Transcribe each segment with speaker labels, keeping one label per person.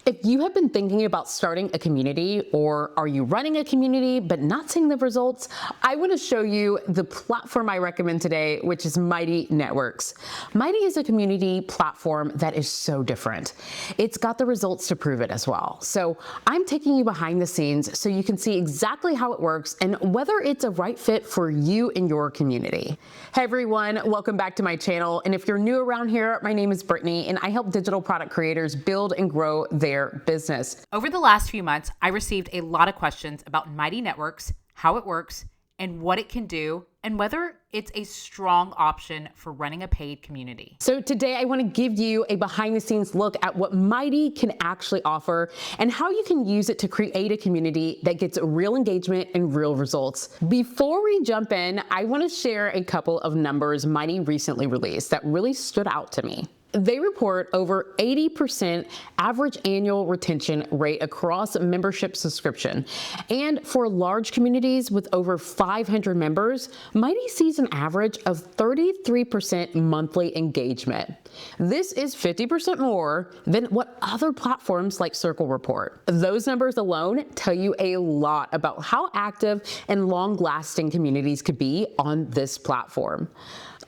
Speaker 1: If you have been thinking about starting a community, or are you running a community but not seeing the results, I want to show you the platform I recommend today, which is Mighty Networks. Mighty is a community platform that is so different. It's got the results to prove it as well. So I'm taking you behind the scenes so you can see exactly how it works and whether it's a right fit for you and your community. Hey everyone, welcome back to my channel. And if you're new around here, my name is Brittany and I help digital product creators build and grow their business.
Speaker 2: Over the last few months, I received a lot of questions about Mighty Networks, how it works, and what it can do, and whether it's a strong option for running a paid community.
Speaker 1: So today I want to give you a behind the scenes look at what Mighty can actually offer and how you can use it to create a community that gets real engagement and real results. Before we jump in, I want to share a couple of numbers Mighty recently released that really stood out to me. They report over 80% average annual retention rate across membership subscription. And for large communities with over 500 members, Mighty sees an average of 33% monthly engagement. This is 50% more than what other platforms like Circle report. Those numbers alone tell you a lot about how active and long-lasting communities could be on this platform.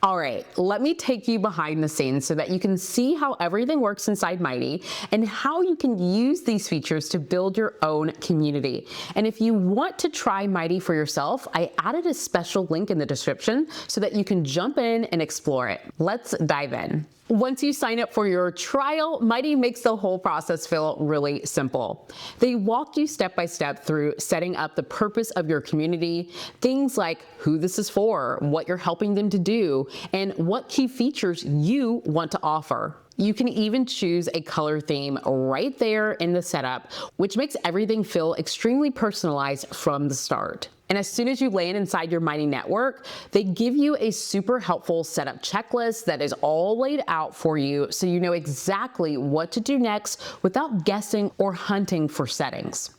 Speaker 1: All right, let me take you behind the scenes so that you can see how everything works inside Mighty and how you can use these features to build your own community. And if you want to try Mighty for yourself, I added a special link in the description so that you can jump in and explore it. Let's dive in. Once you sign up for your trial, Mighty makes the whole process feel really simple. They walk you step by step through setting up the purpose of your community, things like who this is for, what you're helping them to do, and what key features you want to offer. You can even choose a color theme right there in the setup, which makes everything feel extremely personalized from the start. And as soon as you land inside your Mighty network, they give you a super helpful setup checklist that is all laid out for you so you know exactly what to do next without guessing or hunting for settings.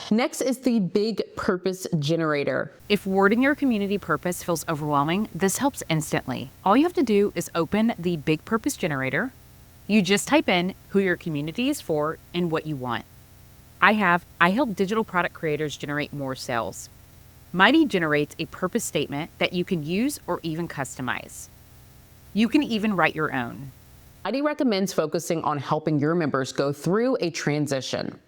Speaker 1: Next is the Big Purpose Generator.
Speaker 2: If wording your community purpose feels overwhelming, this helps instantly. All you have to do is open the Big Purpose Generator. You just type in who your community is for and what you want. I help digital product creators generate more sales. Mighty generates a purpose statement that you can use or even customize. You can even write your own.
Speaker 1: Mighty recommends focusing on helping your members go through a transition,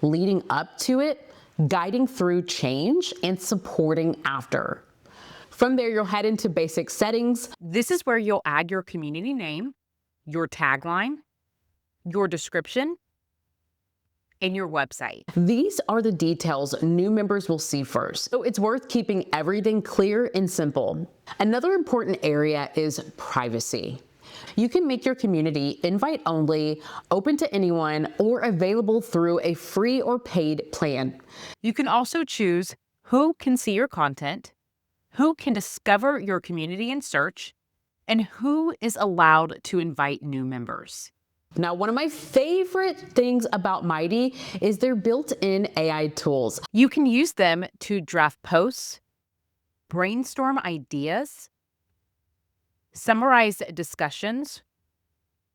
Speaker 1: leading up to it, guiding through change, and supporting after. From there, you'll head into basic settings.
Speaker 2: This is where you'll add your community name, your tagline, your description, and your website.
Speaker 1: These are the details new members will see first, so it's worth keeping everything clear and simple. Another important area is privacy. You can make your community invite only, open to anyone, or available through a free or paid plan.
Speaker 2: You can also choose who can see your content, who can discover your community in search, and who is allowed to invite new members.
Speaker 1: Now, one of my favorite things about Mighty is their built-in AI tools.
Speaker 2: You can use them to draft posts, brainstorm ideas, summarize discussions,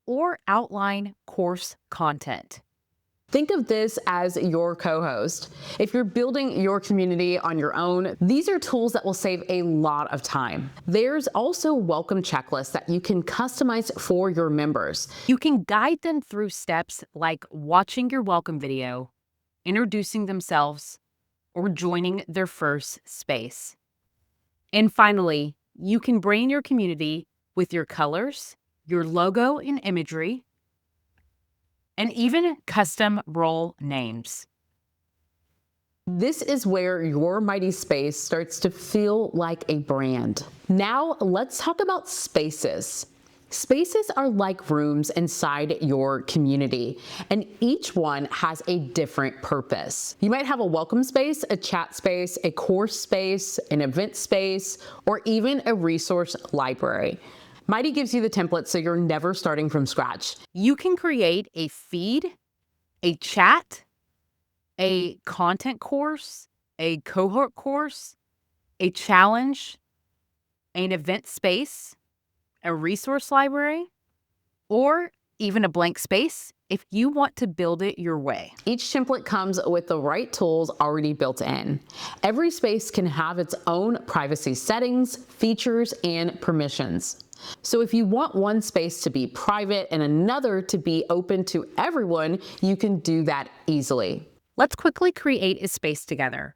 Speaker 2: or outline course content.
Speaker 1: Think of this as your co-host. If you're building your community on your own, these are tools that will save a lot of time. There's also welcome checklists that you can customize for your members.
Speaker 2: You can guide them through steps like watching your welcome video, introducing themselves, or joining their first space. And finally, you can brand your community with your colors, your logo and imagery, and even custom role names.
Speaker 1: This is where your Mighty space starts to feel like a brand. Now let's talk about spaces. Spaces are like rooms inside your community, and each one has a different purpose. You might have a welcome space, a chat space, a course space, an event space, or even a resource library. Mighty gives you the template so you're never starting from scratch.
Speaker 2: You can create a feed, a chat, a content course, a cohort course, a challenge, an event space, a resource library, or even a blank space if you want to build it your way.
Speaker 1: Each template comes with the right tools already built in. Every space can have its own privacy settings, features, and permissions. So if you want one space to be private and another to be open to everyone, you can do that easily.
Speaker 2: Let's quickly create a space together.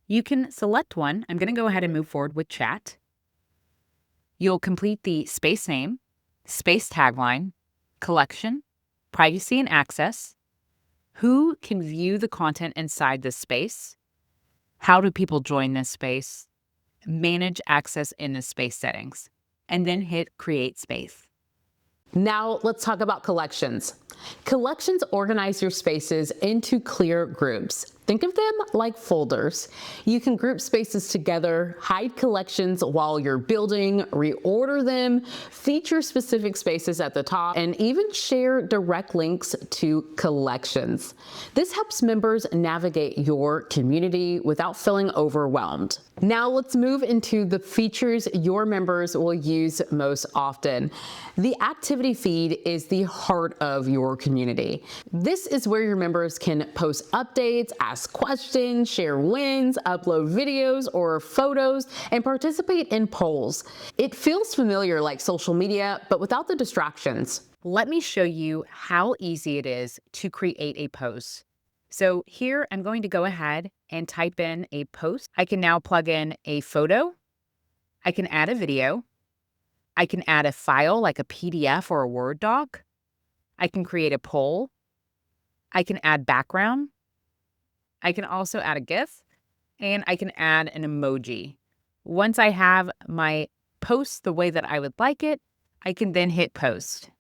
Speaker 2: You can select one. I'm going to go ahead and move forward with chat. You'll complete the space name, space tagline, collection, privacy and access, who can view the content inside this space, how do people join this space, manage access in the space settings, and then hit create space.
Speaker 1: Now let's talk about collections. Collections organize your spaces into clear groups. Think of them like folders. You can group spaces together, hide collections while you're building, reorder them, feature specific spaces at the top, and even share direct links to collections. This helps members navigate your community without feeling overwhelmed. Now let's move into the features your members will use most often. The activity feed is the heart of your community. This is where your members can post updates, ask questions, share wins, upload videos or photos, and participate in polls. It feels familiar like social media, but without the distractions.
Speaker 2: Let me show you how easy it is to create a post. So here I'm going to go ahead and type in a post. I can now plug in a photo. I can add a video. I can add a file like a PDF or a Word doc. I can create a poll. I can add background. I can also add a GIF, and I can add an emoji. Once I have my post the way that I would like it, I can then hit post.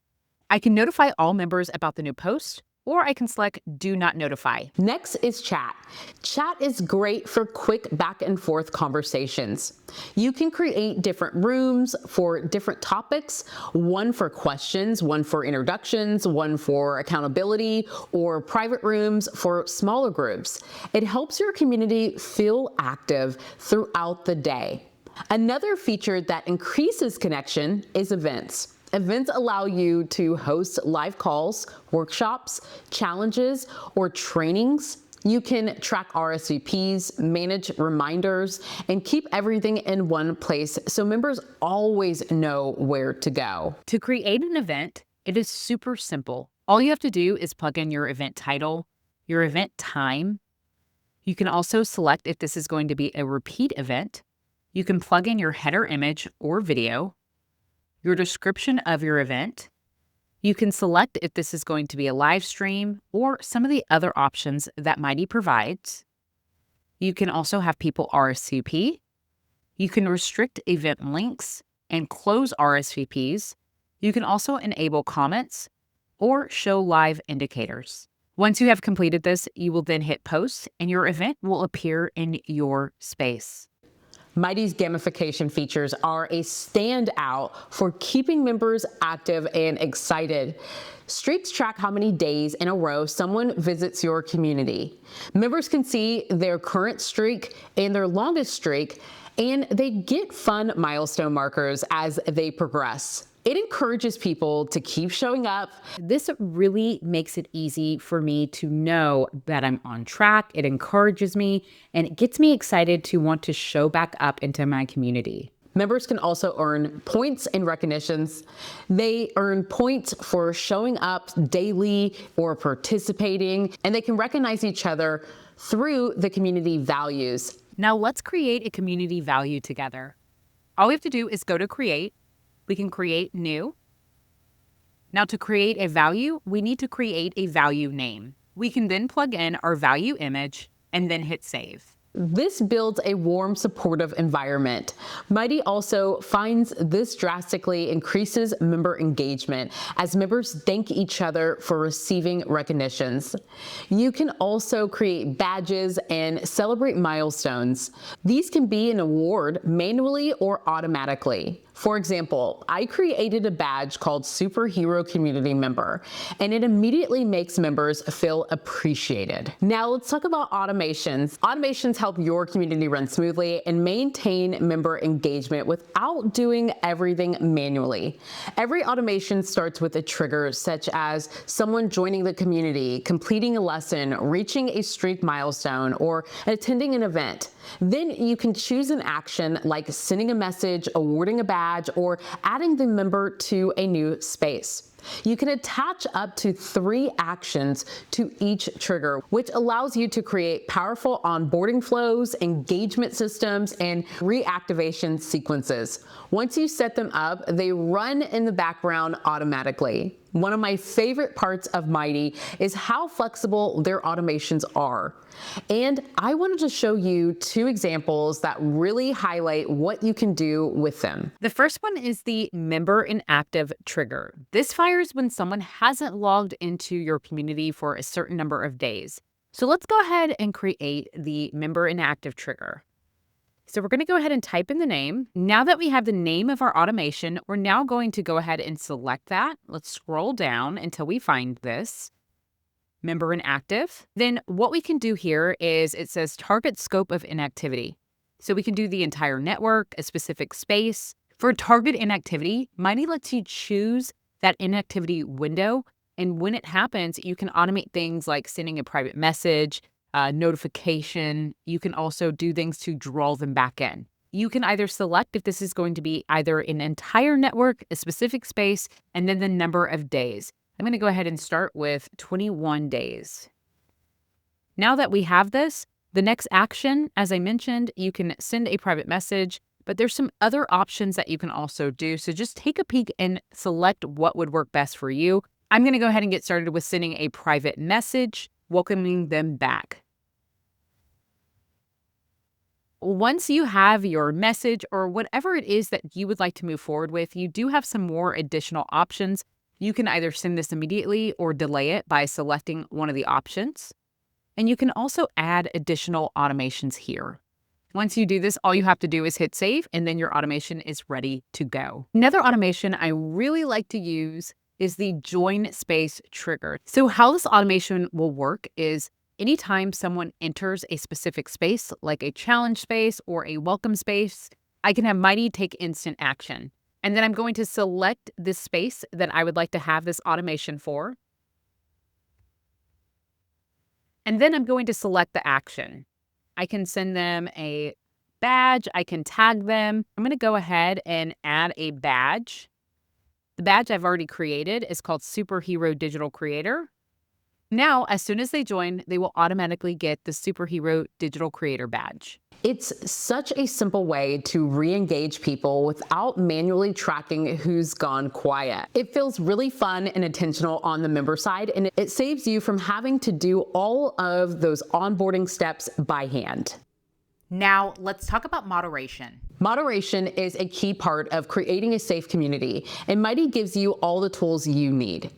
Speaker 2: I can notify all members about the new post, or I can select Do Not Notify.
Speaker 1: Next is chat. Chat is great for quick back and forth conversations. You can create different rooms for different topics, one for questions, one for introductions, one for accountability, or private rooms for smaller groups. It helps your community feel active throughout the day. Another feature that increases connection is events. Events allow you to host live calls, workshops, challenges, or trainings. You can track RSVPs, manage reminders, and keep everything in one place so members always know where to go.
Speaker 2: To create an event, it is super simple. All you have to do is plug in your event title, your event time. You can also select if this is going to be a repeat event. You can plug in your header image or video, your description of your event. You can select if this is going to be a live stream or some of the other options that Mighty provides. You can also have people RSVP. You can restrict event links and close RSVPs. You can also enable comments or show live indicators. Once you have completed this, you will then hit post and your event will appear in your space.
Speaker 1: Mighty's gamification features are a standout for keeping members active and excited. Streaks track how many days in a row someone visits your community. Members can see their current streak and their longest streak, and they get fun milestone markers as they progress. It encourages people to keep showing up.
Speaker 2: This really makes it easy for me to know that I'm on track. It encourages me and it gets me excited to want to show back up into my community.
Speaker 1: Members can also earn points and recognitions. They earn points for showing up daily or participating, and they can recognize each other through the community values.
Speaker 2: Now let's create a community value together. All we have to do is go to create. We can create new. Now to create a value, we need to create a value name. We can then plug in our value image and then hit save.
Speaker 1: This builds a warm, supportive environment. Mighty also finds this drastically increases member engagement as members thank each other for receiving recognitions. You can also create badges and celebrate milestones. These can be an award manually or automatically. For example, I created a badge called Superhero Community Member, and it immediately makes members feel appreciated. Now let's talk about automations. Automations help your community run smoothly and maintain member engagement without doing everything manually. Every automation starts with a trigger such as someone joining the community, completing a lesson, reaching a streak milestone, or attending an event. Then you can choose an action like sending a message, awarding a badge, or adding the member to a new space. You can attach up to 3 actions to each trigger, which allows you to create powerful onboarding flows, engagement systems, and reactivation sequences. Once you set them up, they run in the background automatically. One of my favorite parts of Mighty is how flexible their automations are. And I wanted to show you 2 examples that really highlight what you can do with them.
Speaker 2: The first one is the member inactive trigger. This fires when someone hasn't logged into your community for a certain number of days. So let's go ahead and create the member inactive trigger. So we're going to go ahead and type in the name. Now that we have the name of our automation, we're now going to go ahead and select that. Let's scroll down until we find this. Member inactive. Then what we can do here is it says target scope of inactivity. So we can do the entire network, a specific space. For target inactivity, Mighty lets you choose that inactivity window. And when it happens, you can automate things like sending a private message, notification. You can also do things to draw them back in. You can either select if this is going to be either an entire network, a specific space, and then the number of days. I'm going to go ahead and start with 21 days. Now that we have this, the next action, as I mentioned, you can send a private message, but there's some other options that you can also do. So just take a peek and select what would work best for you. I'm going to go ahead and get started with sending a private message, welcoming them back. Once you have your message or whatever it is that you would like to move forward with, you do have some more additional options. You can either send this immediately or delay it by selecting one of the options. And you can also add additional automations here. Once you do this, all you have to do is hit save, and then your automation is ready to go. Another automation I really like to use is the join space trigger. So how this automation will work is anytime someone enters a specific space, like a challenge space or a welcome space, I can have Mighty take instant action. And then I'm going to select this space that I would like to have this automation for. And then I'm going to select the action. I can send them a badge. I can tag them. I'm going to go ahead and add a badge. The badge I've already created is called Superhero Digital Creator. Now, as soon as they join, they will automatically get the Superhero Digital Creator badge.
Speaker 1: It's such a simple way to re-engage people without manually tracking who's gone quiet. It feels really fun and intentional on the member side, and it saves you from having to do all of those onboarding steps by hand.
Speaker 2: Now, let's talk about moderation.
Speaker 1: Moderation is a key part of creating a safe community, and Mighty gives you all the tools you need.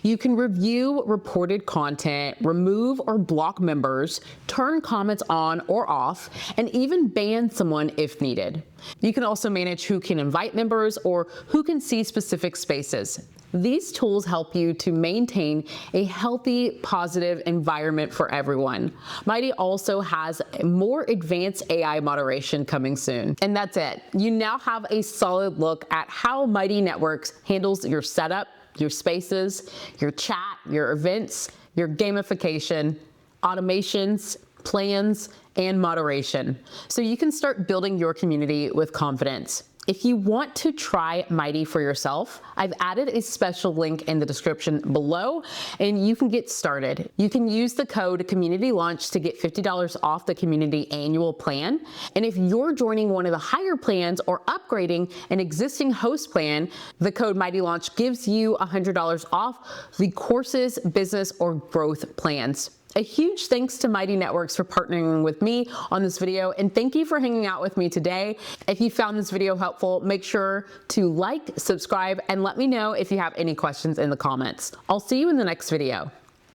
Speaker 1: You can review reported content, remove or block members, turn comments on or off, and even ban someone if needed. You can also manage who can invite members or who can see specific spaces. These tools help you to maintain a healthy, positive environment for everyone. Mighty also has more advanced AI moderation coming soon. And that's it. You now have a solid look at how Mighty Networks handles your setup, your spaces, your chat, your events, your gamification, automations, plans, and moderation. So you can start building your community with confidence. If you want to try Mighty for yourself, I've added a special link in the description below, and you can get started. You can use the code COMMUNITYLAUNCH to get $50 off the community annual plan. And if you're joining one of the higher plans or upgrading an existing host plan, the code MIGHTYLAUNCH gives you $100 off the courses, business, or growth plans. A huge thanks to Mighty Networks for partnering with me on this video, and thank you for hanging out with me today. If you found this video helpful, make sure to like, subscribe, and let me know if you have any questions in the comments. I'll see you in the next video.